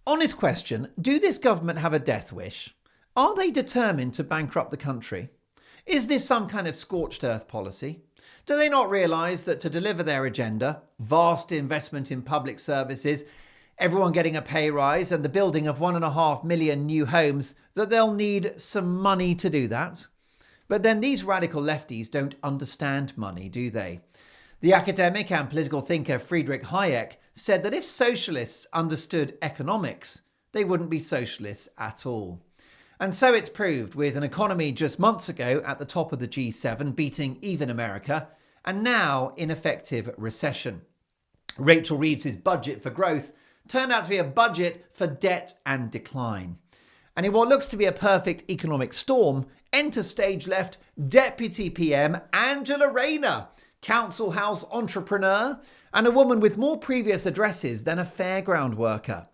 Honest question, do this government have a death wish? Are they determined to bankrupt the country? Is this some kind of scorched earth policy? Do they not realise that to deliver their agenda, vast investment in public services, everyone getting a pay rise and the building of 1.5 million new homes, that they'll need some money to do that? But then these radical lefties don't understand money, do they? The academic and political thinker Friedrich Hayek said that if socialists understood economics, they wouldn't be socialists at all. And so it's proved, with an economy just months ago at the top of the G7, beating even America, and now in effective recession. Rachel Reeves's budget for growth turned out to be a budget for debt and decline. And in what looks to be a perfect economic storm, enter stage left Deputy PM Angela Rayner, council house entrepreneur, and a woman with more previous addresses than a fairground worker.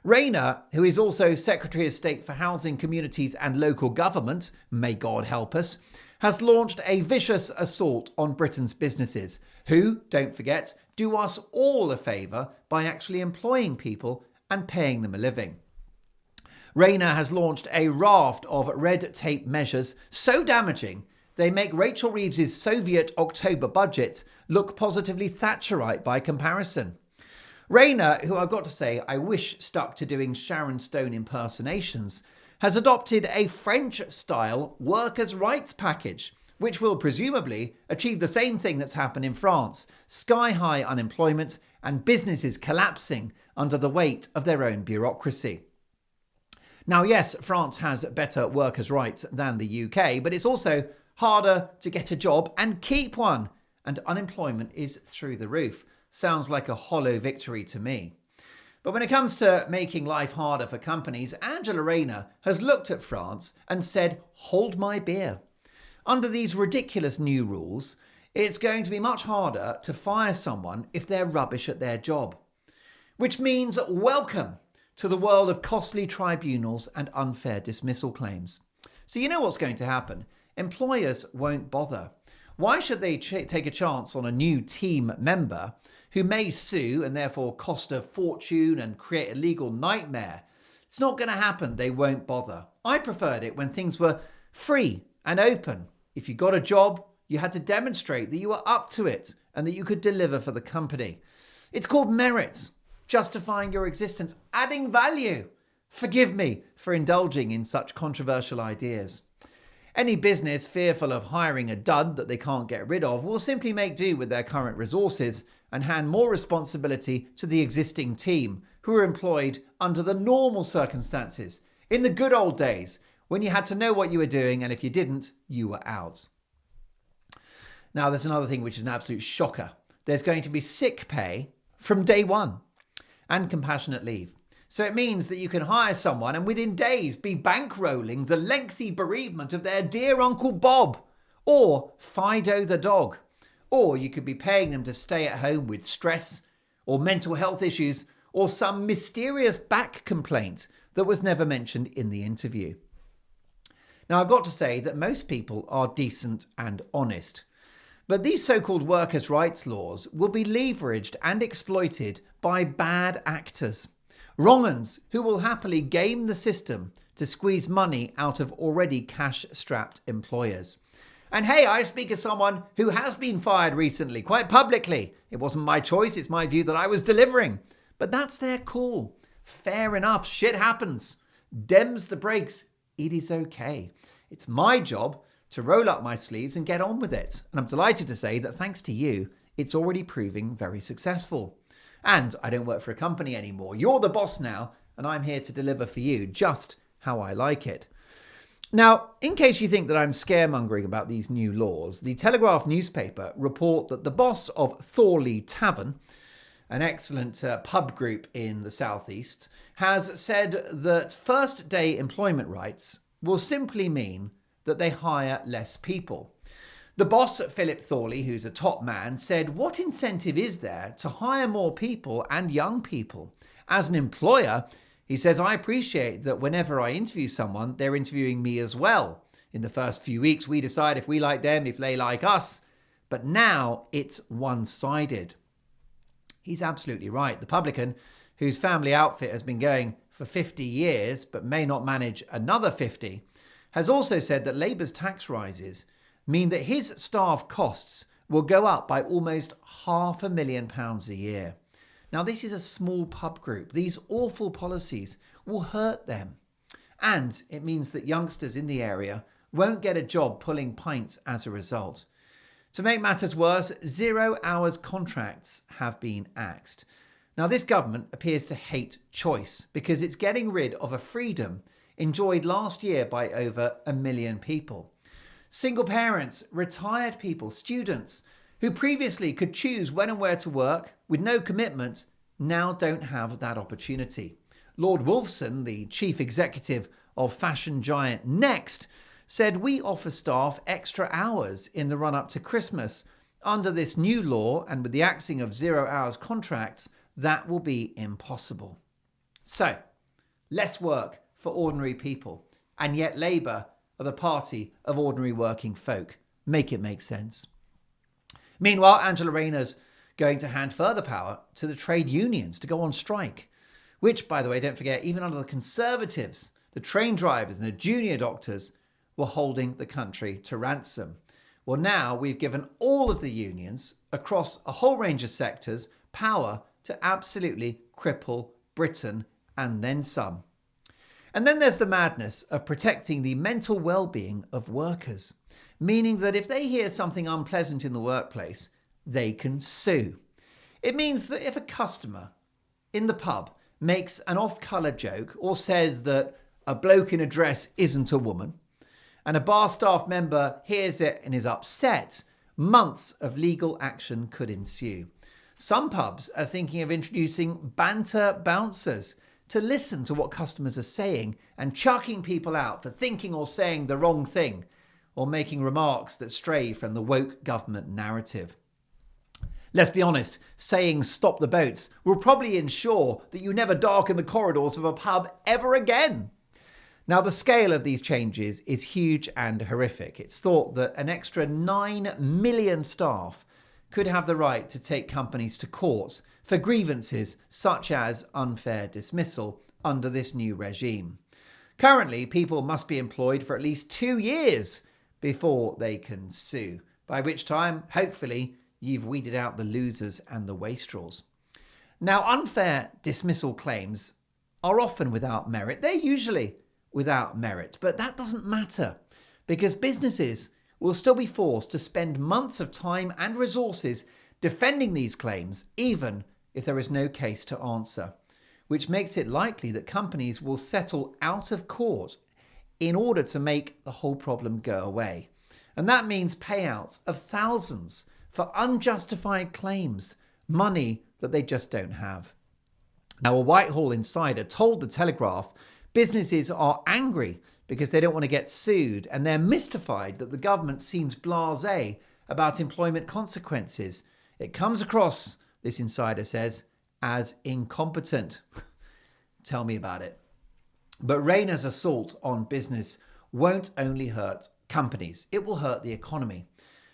Rayner, who is also Secretary of State for Housing, Communities and Local Government, may God help us, has launched a vicious assault on Britain's businesses, who, don't forget, do us all a favour by actually employing people and paying them a living. Rayner has launched a raft of red tape measures so damaging they make Rachel Reeves's Soviet October budget look positively Thatcherite by comparison. Rayner, who I've got to say I wish stuck to doing Sharon Stone impersonations, has adopted a French-style workers' rights package, which will presumably achieve the same thing that's happened in France: sky-high unemployment and businesses collapsing under the weight of their own bureaucracy. Now, yes, France has better workers' rights than the UK, but it's also harder to get a job and keep one, and unemployment is through the roof. Sounds like a hollow victory to me. But when it comes to making life harder for companies, Angela Rayner has looked at France and said, hold my beer. Under these ridiculous new rules, it's going to be much harder to fire someone if they're rubbish at their job. Which means welcome to the world of costly tribunals and unfair dismissal claims. So you know what's going to happen. Employers won't bother. Why should they take a chance on a new team member who may sue and therefore cost a fortune and create a legal nightmare? It's not going to happen. They won't bother. I preferred it when things were free and open. If you got a job, you had to demonstrate that you were up to it and that you could deliver for the company. It's called merit, justifying your existence, adding value. Forgive me for indulging in such controversial ideas. Any business fearful of hiring a dud that they can't get rid of will simply make do with their current resources and hand more responsibility to the existing team, who are employed under the normal circumstances, in the good old days, when you had to know what you were doing, and if you didn't, you were out. Now, there's another thing which is an absolute shocker. There's going to be sick pay from day one and compassionate leave. So it means that you can hire someone and within days be bankrolling the lengthy bereavement of their dear Uncle Bob, or Fido the dog. Or you could be paying them to stay at home with stress or mental health issues or some mysterious back complaint that was never mentioned in the interview. Now, I've got to say that most people are decent and honest. But these so-called workers' rights laws will be leveraged and exploited by bad actors. Wrong-uns who will happily game the system to squeeze money out of already cash-strapped employers. And hey, I speak as someone who has been fired recently, quite publicly. It wasn't my choice, it's my view that I was delivering. But that's their call. Fair enough, shit happens. Dems the brakes, it is okay. It's my job to roll up my sleeves and get on with it. And I'm delighted to say that thanks to you, it's already proving very successful. And I don't work for a company anymore. You're the boss now, and I'm here to deliver for you just how I like it. Now, in case you think that I'm scaremongering about these new laws, the Telegraph newspaper report that the boss of Thorley Tavern, an excellent pub group in the southeast, has said that first day employment rights will simply mean that they hire less people. The boss, Philip Thorley, who's a top man, said, what incentive is there to hire more people and young people? As an employer, he says, I appreciate that whenever I interview someone, they're interviewing me as well. In the first few weeks, we decide if we like them, if they like us. But now it's one-sided. He's absolutely right. The publican, whose family outfit has been going for 50 years but may not manage another 50, has also said that Labour's tax rises mean that his staff costs will go up by almost £500,000 a year. Now, this is a small pub group. These awful policies will hurt them. And it means that youngsters in the area won't get a job pulling pints as a result. To make matters worse, 0 hours contracts have been axed. Now, this government appears to hate choice because it's getting rid of a freedom enjoyed last year by over 1 million people. Single parents, retired people, students who previously could choose when and where to work with no commitment now don't have that opportunity. Lord Wolfson, the chief executive of fashion giant Next, said we offer staff extra hours in the run-up to Christmas. Under this new law and with the axing of 0 hours contracts, that will be impossible. So, less work for ordinary people, and yet Labour are the party of ordinary working folk. Make it make sense. Meanwhile, Angela Rayner's going to hand further power to the trade unions to go on strike, which, by the way, don't forget, even under the Conservatives, the train drivers and the junior doctors were holding the country to ransom. Well, now we've given all of the unions across a whole range of sectors power to absolutely cripple Britain and then some. And then there's the madness of protecting the mental well-being of workers, meaning that if they hear something unpleasant in the workplace, they can sue. It means that if a customer in the pub makes an off-colour joke or says that a bloke in a dress isn't a woman, and a bar staff member hears it and is upset, months of legal action could ensue. Some pubs are thinking of introducing banter bouncers to listen to what customers are saying and chucking people out for thinking or saying the wrong thing or making remarks that stray from the woke government narrative. Let's be honest, saying stop the boats will probably ensure that you never darken the corridors of a pub ever again. Now, the scale of these changes is huge and horrific. It's thought that an extra 9 million staff could have the right to take companies to court for grievances such as unfair dismissal under this new regime. Currently, people must be employed for at least 2 years before they can sue, by which time, hopefully, you've weeded out the losers and the wastrels. Now, unfair dismissal claims are often without merit. They're usually without merit, but that doesn't matter because businesses will still be forced to spend months of time and resources defending these claims, even if there is no case to answer, which makes it likely that companies will settle out of court in order to make the whole problem go away. And that means payouts of thousands for unjustified claims, money that they just don't have. Now, a Whitehall insider told The Telegraph businesses are angry because they don't want to get sued, and they're mystified that the government seems blasé about employment consequences. It comes across, this insider says, as incompetent. Tell me about it. But Rayner's assault on business won't only hurt companies, it will hurt the economy.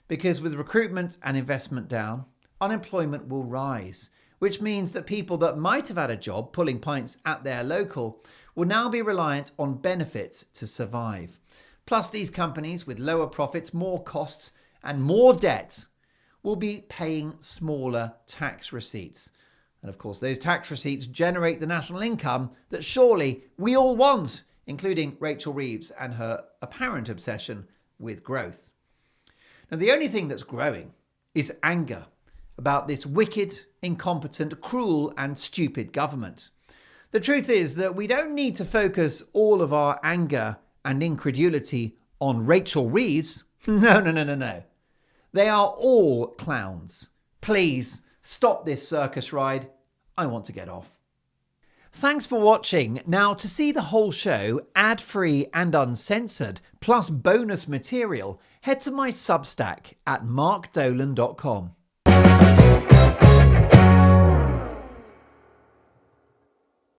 Because with recruitment and investment down, unemployment will rise, which means that people that might have had a job pulling pints at their local will now be reliant on benefits to survive. Plus, these companies with lower profits, more costs and more debt will be paying smaller tax receipts. And of course, those tax receipts generate the national income that surely we all want, including Rachel Reeves and her apparent obsession with growth. Now, the only thing that's growing is anger about this wicked, incompetent, cruel and stupid government. The truth is that we don't need to focus all of our anger and incredulity on Rachel Reeves. No. They are all clowns. Please stop this circus ride. I want to get off. Thanks for watching. Now, to see the whole show, ad-free and uncensored, plus bonus material, head to my Substack at markdolan.com.